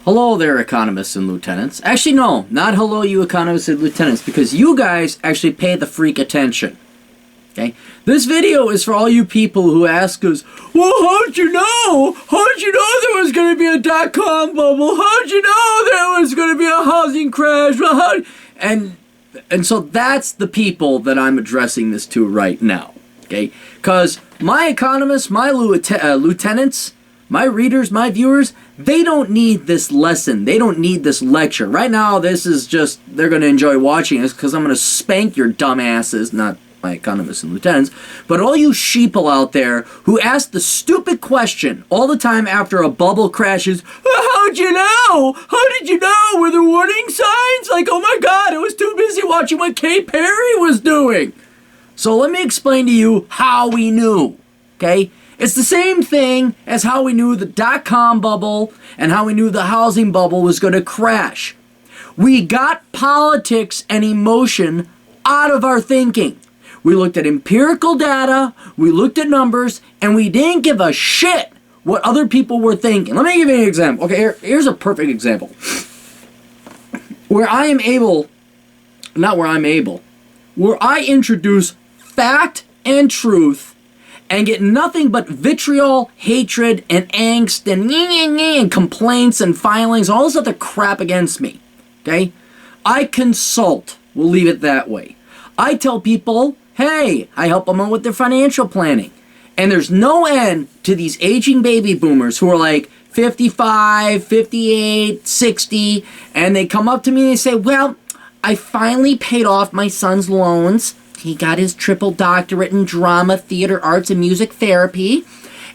Hello there, economists and lieutenants. Actually, no, not hello, you economists and lieutenants, because you guys actually pay the freak attention. Okay? This video is for all you people who ask us, well, how'd you know? How'd you know there was going to be a dot-com bubble? How'd you know there was going to be a housing crash? Well, and so that's the people that I'm addressing this to right now. Okay? Because my economists, my lieutenants, my readers, my viewers, they don't need this lesson. They don't need this lecture. Right now, this is just, they're going to enjoy watching this because I'm going to spank your dumbasses, not my economists and lieutenants, but all you sheeple out there who ask the stupid question all the time after a bubble crashes, how'd you know? How did you know? Were there warning signs? Like, oh my God, I was too busy watching what Katy Perry was doing. So let me explain to you how we knew, okay? It's the same thing as how we knew the dot-com bubble and how we knew the housing bubble was going to crash. We got politics and emotion out of our thinking. We looked at empirical data, we looked at numbers, and we didn't give a shit what other people were thinking. Let me give you an example. Okay, here's a perfect example. Where I introduce fact and truth and get nothing but vitriol, hatred, and angst, and complaints and filings, all this other crap against me, okay? I consult. We'll leave it that way. I tell people, hey, I help them out with their financial planning. And there's no end to these aging baby boomers who are like 55, 58, 60, and they come up to me and they say, well, I finally paid off my son's loans. He got his triple doctorate in drama, theater, arts, and music therapy.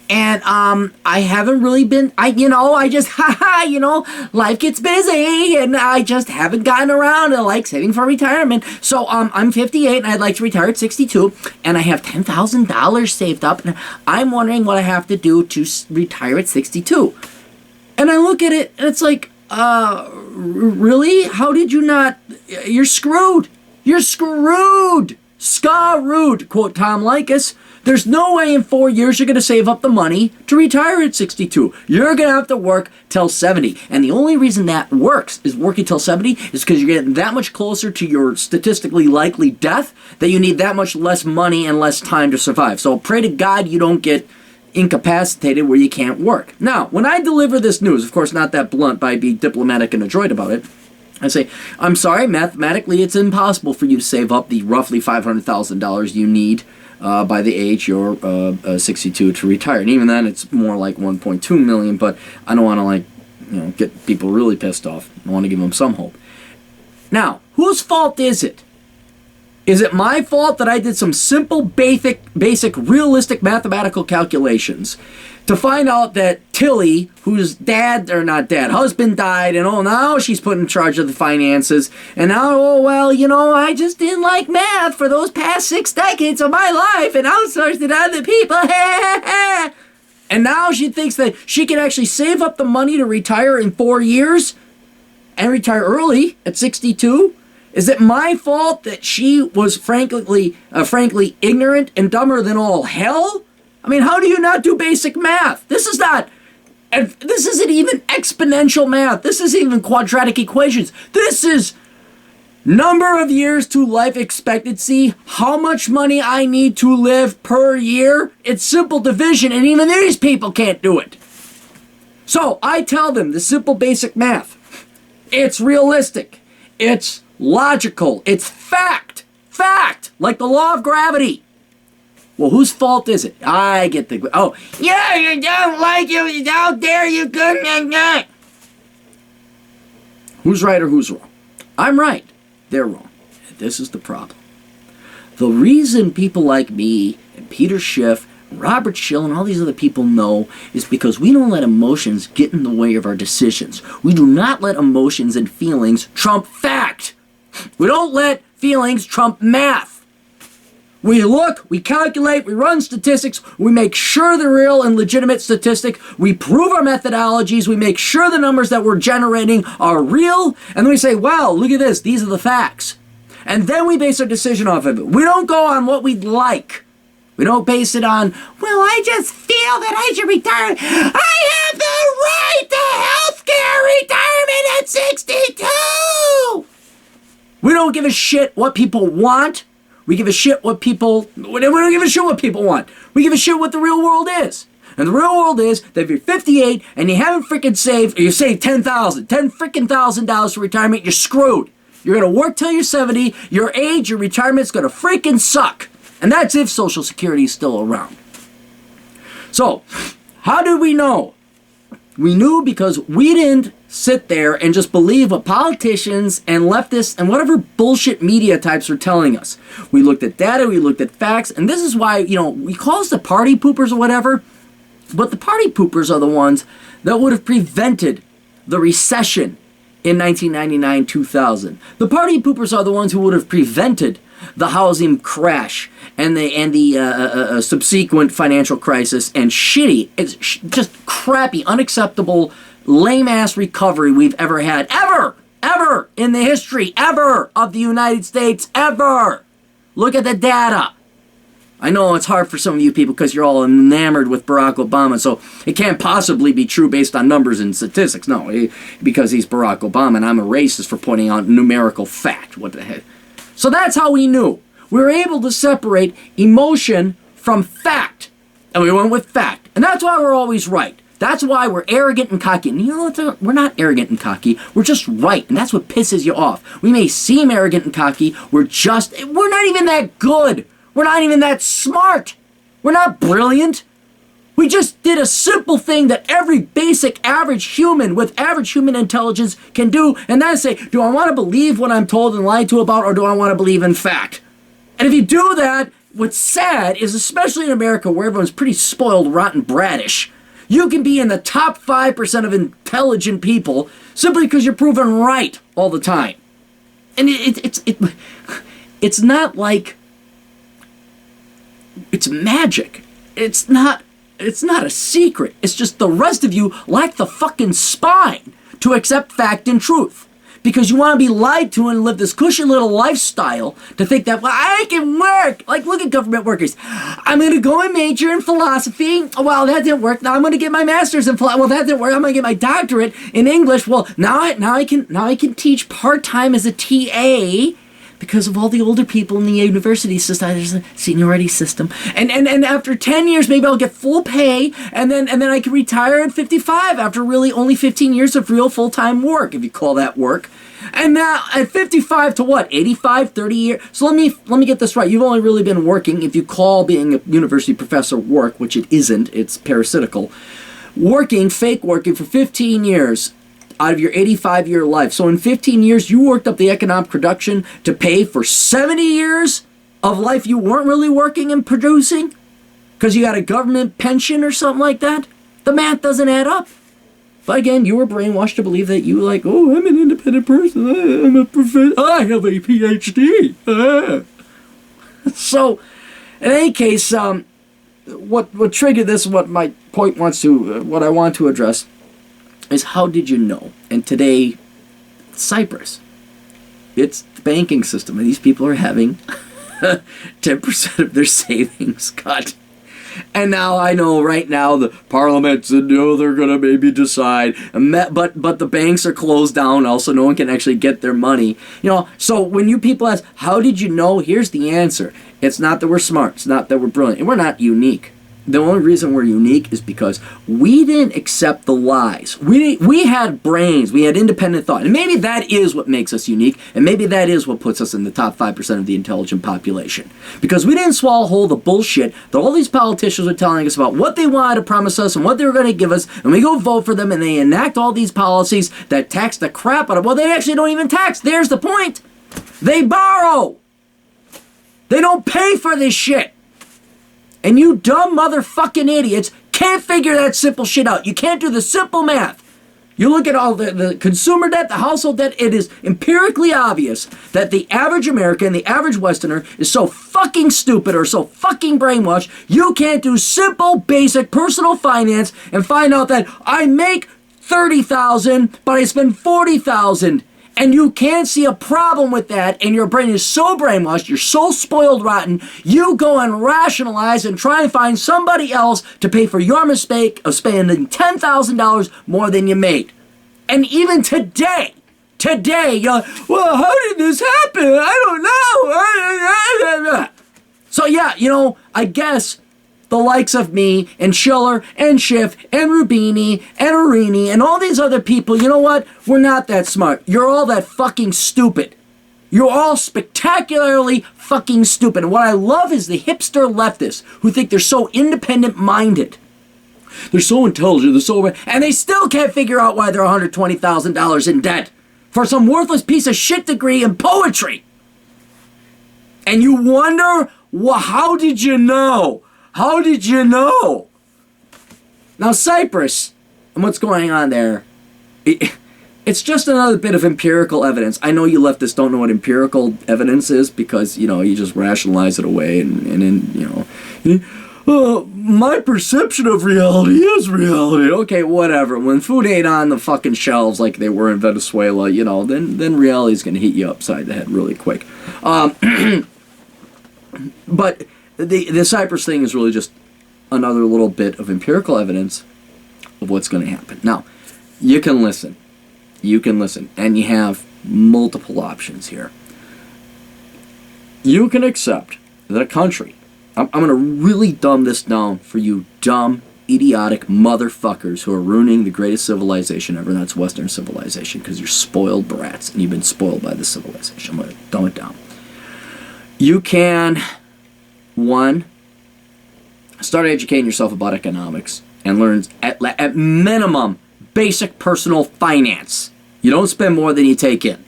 And I haven't really been, life gets busy, and I just haven't gotten around to, like, saving for retirement. So I'm 58, and I'd like to retire at 62, and I have $10,000 saved up, and I'm wondering what I have to do to retire at 62. And I look at it, and it's like, really? How did you not? You're screwed. You're screwed. Screwed, quote Tom Likas. There's no way in 4 years you're going to save up the money to retire at 62. You're going to have to work till 70. And the only reason that works is working till 70 is because you're getting that much closer to your statistically likely death that you need that much less money and less time to survive. So pray to God you don't get incapacitated where you can't work. Now, when I deliver this news, of course not that blunt, but I be diplomatic and adroit about it, I say, I'm sorry, mathematically it's impossible for you to save up the roughly $500,000 you need by the age you're 62 to retire. And even then, it's more like $1.2 million, but I don't want to, get people really pissed off. I want to give them some hope. Now, whose fault is it? Is it my fault that I did some simple, basic, realistic mathematical calculations to find out that Tilly, whose husband died, and now she's put in charge of the finances, and now, I just didn't like math for those past 6 decades of my life and outsourced it on the people, and now she thinks that she can actually save up the money to retire in 4 years and retire early at 62? Is it my fault that she was frankly ignorant and dumber than all hell? I mean, how do you not do basic math? This isn't even exponential math. This isn't even quadratic equations. This is number of years to life expectancy, how much money I need to live per year. It's simple division, and even these people can't do it. So I tell them the simple basic math. It's realistic. It's logical. It's fact, like the law of gravity. Well, whose fault is it? I get you don't like it, how dare you, good. Who's right or who's wrong? I'm right. They're wrong. And this is the problem. The reason people like me and Peter Schiff, Robert Schill, and all these other people know is because we don't let emotions get in the way of our decisions. We do not let emotions and feelings trump fact. We don't let feelings trump math. We look, we calculate, we run statistics, we make sure they're real and legitimate statistic, we prove our methodologies, we make sure the numbers that we're generating are real, and then we say, wow, look at this, these are the facts. And then we base our decision off of it. We don't go on what we'd like. We don't base it on, well, I just feel that I should retire. I have the right to health healthcare retirement at 62. We don't give a shit what people want. We give a shit what people... We don't give a shit what people want. We give a shit what the real world is. And the real world is that if you're 58 and you haven't freaking saved, or you saved $10,000 for retirement, you're screwed. You're going to work till you're 70. Your age, your retirement's going to freaking suck. And that's if Social Security is still around. So, how did we know? We knew because we didn't sit there and just believe what politicians and leftists and whatever bullshit media types are telling us. We looked at data, we looked at facts, and this is why, we call us the party poopers or whatever, but the party poopers are the ones that would have prevented the recession in 1999-2000. The party poopers are the ones who would have prevented the housing crash and the subsequent financial crisis and just crappy, unacceptable, lame-ass recovery we've ever had. Ever in the history, ever, of the United States, ever. Look at the data. I know it's hard for some of you people because you're all enamored with Barack Obama, so it can't possibly be true based on numbers and statistics. No, because he's Barack Obama, and I'm a racist for pointing out numerical fact. What the heck? So that's how we knew. We were able to separate emotion from fact, and we went with fact. And that's why we're always right. That's why we're arrogant and cocky. And you know what? We're not arrogant and cocky. We're just right, and that's what pisses you off. We may seem arrogant and cocky. We're not even that good. We're not even that smart. We're not brilliant. We just did a simple thing that every basic average human with average human intelligence can do, and that's say, do I want to believe what I'm told and lied to about, or do I want to believe in fact? And if you do that, what's sad is, especially in America where everyone's pretty spoiled, rotten, bratish, you can be in the top 5% of intelligent people simply because you're proven right all the time. And it's not like... It's magic. It's not a secret. It's just the rest of you lack the fucking spine to accept fact and truth. Because you want to be lied to and live this cushy little lifestyle to think that, well, I can work. Like, look at government workers. I'm going to go and major in philosophy. Well, that didn't work. Now I'm going to get my master's in philosophy. Well, that didn't work. I'm going to get my doctorate in English. Well, now I can teach part-time as a TA. Because of all the older people in the university system, there's a seniority system, and after 10 years, maybe I'll get full pay, and then I can retire at 55 after really only 15 years of real full-time work, if you call that work. And now at 55 to what? 85, 30 years. So let me get this right. You've only really been working, if you call being a university professor work, which it isn't. It's parasitical. Fake working for 15 years. Out of your 85-year life. So in 15 years, you worked up the economic production to pay for 70 years of life you weren't really working and producing? Because you got a government pension or something like that? The math doesn't add up. But again, you were brainwashed to believe that you I'm an independent person. I'm a professor. I have a PhD. So, in any case, what triggered this, what my point what I want to address, is how did you know? And today, Cyprus, it's the banking system, and these people are having 10% of their savings cut. And now I know right now the parliament said, they're going to maybe decide, but the banks are closed down also, no one can actually get their money. So when you people ask, how did you know? Here's the answer. It's not that we're smart, it's not that we're brilliant, and we're not unique. The only reason we're unique is because we didn't accept the lies. We had brains. We had independent thought. And maybe that is what makes us unique. And maybe that is what puts us in the top 5% of the intelligent population. Because we didn't swallow whole the bullshit that all these politicians were telling us about what they wanted to promise us and what they were going to give us. And we go vote for them and they enact all these policies that tax the crap out of... Well, they actually don't even tax. There's the point. They borrow. They don't pay for this shit. And you dumb motherfucking idiots can't figure that simple shit out. You can't do the simple math. You look at all the consumer debt, the household debt, it is empirically obvious that the average American, the average Westerner, is so fucking stupid or so fucking brainwashed, you can't do simple, basic personal finance and find out that I make $30,000, but I spend $40,000. And you can't see a problem with that, and your brain is so brainwashed, you're so spoiled rotten, you go and rationalize and try and find somebody else to pay for your mistake of spending $10,000 more than you made. And even today, you're like, well, how did this happen? I don't know. So yeah, I guess the likes of me and Schiller and Schiff and Rubini and Arini and all these other people, you know what? We're not that smart. You're all that fucking stupid. You're all spectacularly fucking stupid. And what I love is the hipster leftists who think they're so independent-minded. They're so intelligent, and they still can't figure out why they're $120,000 in debt for some worthless piece of shit degree in poetry. And you wonder, well, how did you know? How did you know? Now, Cyprus, and what's going on there, it's just another bit of empirical evidence. I know you leftists don't know what empirical evidence is because, you just rationalize it away and my perception of reality is reality. Okay, whatever. When food ain't on the fucking shelves like they were in Venezuela, then reality's going to hit you upside the head really quick. But the Cyprus thing is really just another little bit of empirical evidence of what's going to happen. Now, you can listen. And you have multiple options here. You can accept that a country, I'm going to really dumb this down for you dumb, idiotic motherfuckers who are ruining the greatest civilization ever, and that's Western civilization, because you're spoiled brats, and you've been spoiled by this civilization. I'm going to dumb it down. You can, one, start educating yourself about economics, and learn, at minimum, basic personal finance. You don't spend more than you take in.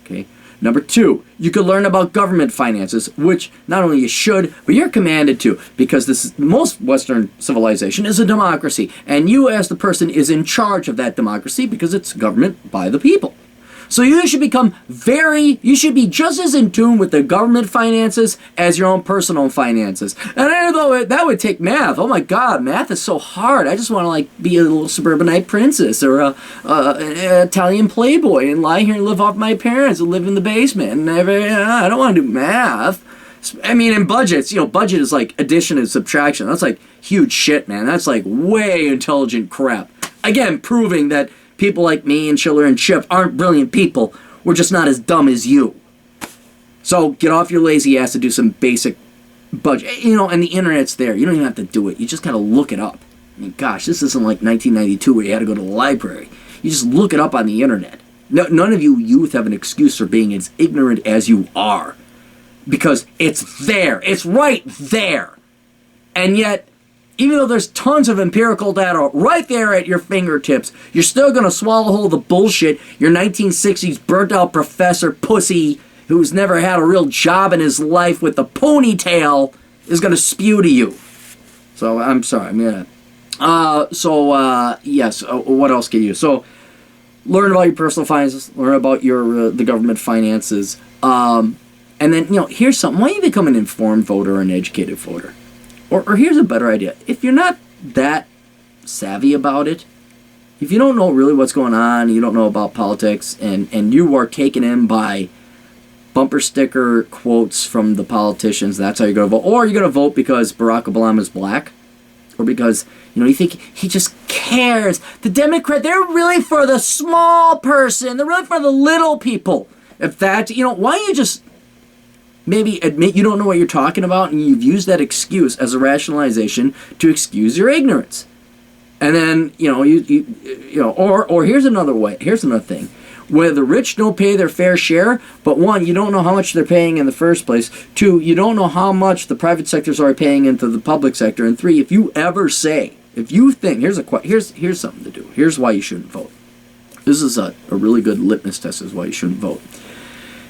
Okay. Number two, you could learn about government finances, which not only you should, but you're commanded to, because most Western civilization is a democracy, and you as the person is in charge of that democracy because it's government by the people. So you should be just as in tune with the government finances as your own personal finances. And I know that would take math. Oh my God, math is so hard. I just want to be a little suburbanite princess or an Italian playboy and lie here and live off my parents and live in the basement. And I don't want to do math. I mean, in budgets, budget is like addition and subtraction. That's like huge shit, man. That's like way intelligent crap. Again, proving that people like me and Schiller and Schiff aren't brilliant people. We're just not as dumb as you. So get off your lazy ass to do some basic budget. And the internet's there. You don't even have to do it. You just gotta look it up. I mean, gosh, this isn't like 1992 where you had to go to the library. You just look it up on the internet. None of you youth have an excuse for being as ignorant as you are. Because it's there. It's right there. And yet, even though there's tons of empirical data right there at your fingertips, you're still going to swallow whole the bullshit your 1960s burnt-out professor pussy who's never had a real job in his life with a ponytail is going to spew to you. So, I'm sorry. Yes. What else can you? So, learn about your personal finances. Learn about the government finances. And then, here's something. Why don't you become an informed voter or an educated voter? Or here's a better idea. If you're not that savvy about it, if you don't know really what's going on, you don't know about politics, and you are taken in by bumper sticker quotes from the politicians, that's how you're going to vote. Or you're going to vote because Barack Obama is black. Or because, you think he just cares. The Democrat, they're really for the small person. They're really for the little people. If that, why don't you just maybe admit you don't know what you're talking about, and you've used that excuse as a rationalization to excuse your ignorance. And then, or here's another way. Here's another thing. Where the rich don't pay their fair share, but one, you don't know how much they're paying in the first place. Two, you don't know how much the private sectors are paying into the public sector. And three, if you think, here's something to do. Here's why you shouldn't vote. This is a really good litmus test is why you shouldn't vote.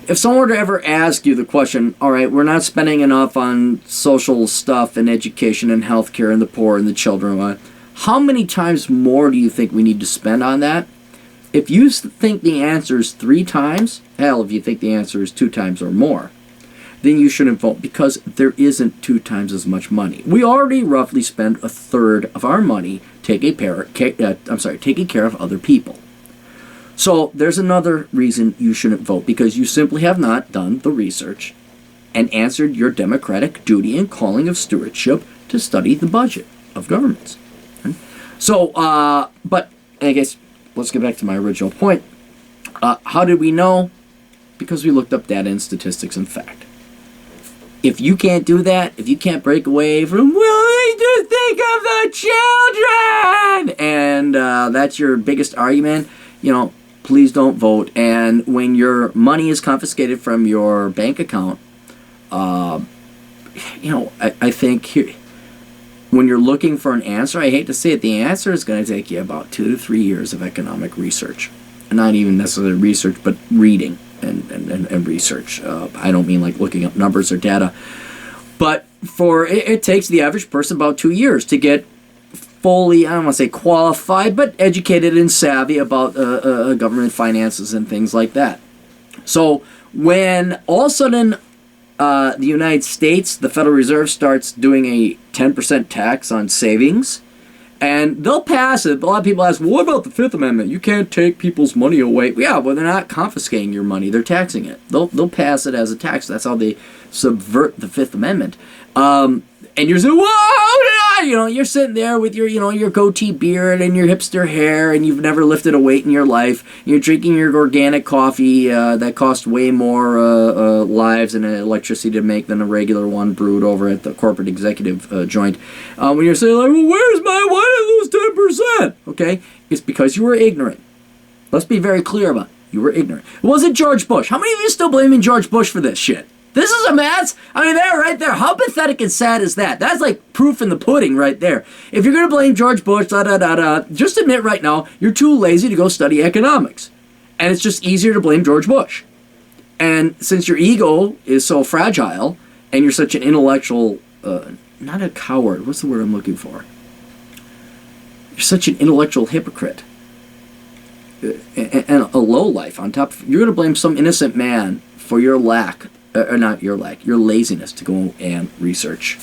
If someone were to ever ask you the question, all right, we're not spending enough on social stuff and education and healthcare and the poor and the children, how many times more do you think we need to spend on that? If you think the answer is 3 times, hell, if you think the answer is 2 times or more, then you shouldn't vote because there isn't 2 times as much money. We already roughly spend a third of our money taking care of other people. So there's another reason you shouldn't vote, because you simply have not done the research and answered your democratic duty and calling of stewardship to study the budget of governments. So, but I guess let's get back to my original point. How did we know? Because we looked up data and statistics and fact. If you can't do that, if you can't break away from, well, we just think of the children, and that's your biggest argument, please don't vote. And when your money is confiscated from your bank account, I think when you're looking for an answer, I hate to say it, the answer is going to take you about 2 to 3 years of economic research. Not even necessarily research, but reading and research. I don't mean like looking up numbers or data. But it takes the average person about 2 years to get fully, I don't want to say qualified, but educated and savvy about government finances and things like that. So when all of a sudden the United States, the Federal Reserve starts doing a 10% tax on savings, and they'll pass it. A lot of people ask, well, what about the Fifth Amendment? You can't take people's money away. Yeah, well, they're not confiscating your money. They're taxing it. They'll pass it as a tax. That's how they subvert the Fifth Amendment. And you're saying, whoa, you're sitting there with your, your goatee beard and your hipster hair, and you've never lifted a weight in your life. You're drinking your organic coffee that costs way more lives and electricity to make than a regular one brewed over at the corporate executive joint. When you're saying, like, well, why did I lose 10%? Okay, it's because you were ignorant. Let's be very clear about it. You were ignorant. Was it George Bush? How many of you still blaming George Bush for this shit? This is a mess. I mean, there, right there. How pathetic and sad is that? That's like proof in the pudding right there. If you're going to blame George Bush, just admit right now, you're too lazy to go study economics. And it's just easier to blame George Bush. And since your ego is so fragile, and you're such an intellectual, not a coward, what's the word I'm looking for? You're such an intellectual hypocrite. And a lowlife on top of, you're going to blame some innocent man for your lack, or not your lack, your laziness to go and research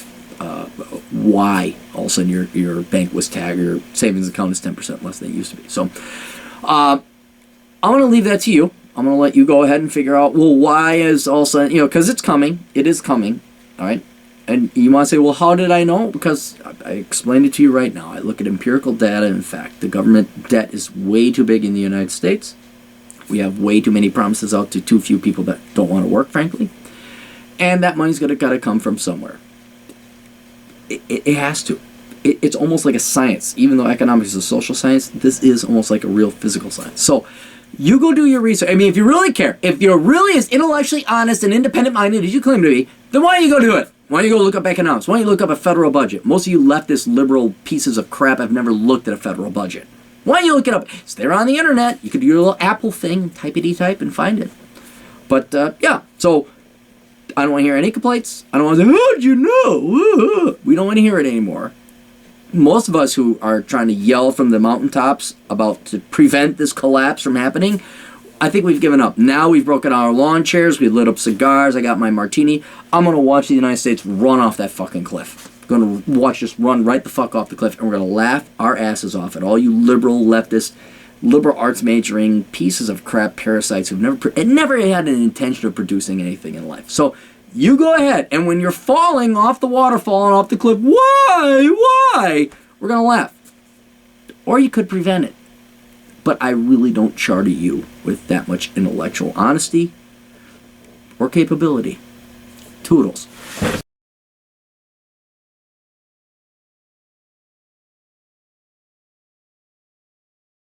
why all of a sudden your bank was tagged, your savings account is 10% less than it used to be. So I'm going to leave that to you. I'm going to let you go ahead and figure out, well, why is all of a sudden, because it's coming. It is coming, all right? And you want to say, well, how did I know? Because I explained it to you right now. I look at empirical data. In fact, the government debt is way too big in the United States. We have way too many promises out to too few people that don't want to work, frankly. And that money's got to come from somewhere. It has to. It's almost like a science. Even though economics is a social science, this is almost like a real physical science. So you go do your research. I mean, if you really care, if you're really as intellectually honest and independent-minded as you claim to be, then why don't you go do it? Why don't you go look up economics? Why don't you look up a federal budget? Most of you leftist liberal pieces of crap have never looked at a federal budget. Why don't you look it up? It's there on the internet. You could do your little Apple thing, typity-type, and find it. But, yeah, so I don't want to hear any complaints. I don't want to say, how did you know? We don't want to hear it anymore. Most of us who are trying to yell from the mountaintops about to prevent this collapse from happening, I think we've given up. Now we've broken our lawn chairs. We lit up cigars. I got my martini. I'm going to watch the United States run off that fucking cliff. I'm going to watch us run right the fuck off the cliff, and we're going to laugh our asses off at all you liberal, leftist, liberal arts majoring pieces of crap parasites who've never had an intention of producing anything in life. So you go ahead, and when you're falling off the waterfall and off the cliff, why? We're going to laugh. Or you could prevent it. But I really don't charter you with that much intellectual honesty or capability. Toodles.